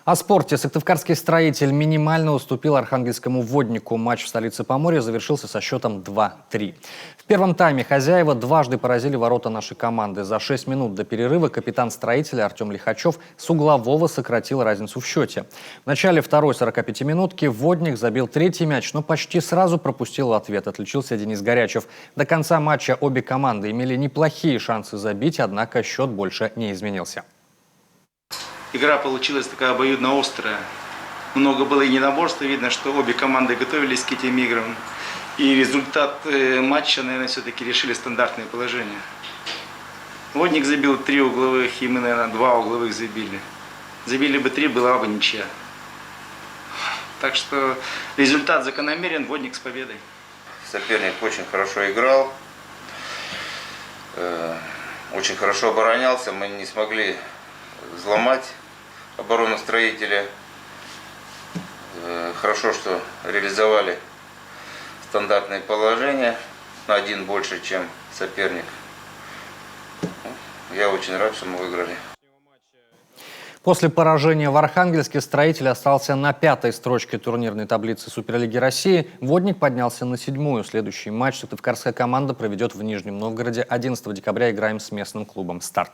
О спорте. Сыктывкарский строитель минимально уступил архангельскому воднику. Матч в столице Поморья завершился со счетом 2-3. В первом тайме хозяева дважды поразили ворота нашей команды. За 6 минут до перерыва капитан строителя Артем Лихачев с углового сократил разницу в счете. В начале второй 45-минутки водник забил третий мяч, но почти сразу пропустил ответ. Отличился Денис Горячев. До конца матча обе команды имели неплохие шансы забить, однако счет больше не изменился. Игра получилась такая обоюдно острая. Много было единоборства, видно, что обе команды готовились к этим играм. И результат матча, наверное, все-таки решили стандартные положения. Водник забил 3 угловых, и мы, наверное, 2 угловых забили. Забили бы 3, была бы ничья. Так что результат закономерен, водник с победой. Соперник очень хорошо играл, очень хорошо оборонялся, мы не смогли взломать оборону строителя. Хорошо, что реализовали стандартные положения на 1 больше, чем соперник. Я очень рад, что мы выиграли. После поражения в Архангельске строитель остался на 5-й строчке турнирной таблицы Суперлиги России. Водник поднялся на 7-ю. Следующий матч сыктывкарская команда проведет в Нижнем Новгороде. 11 декабря играем с местным клубом «Старт».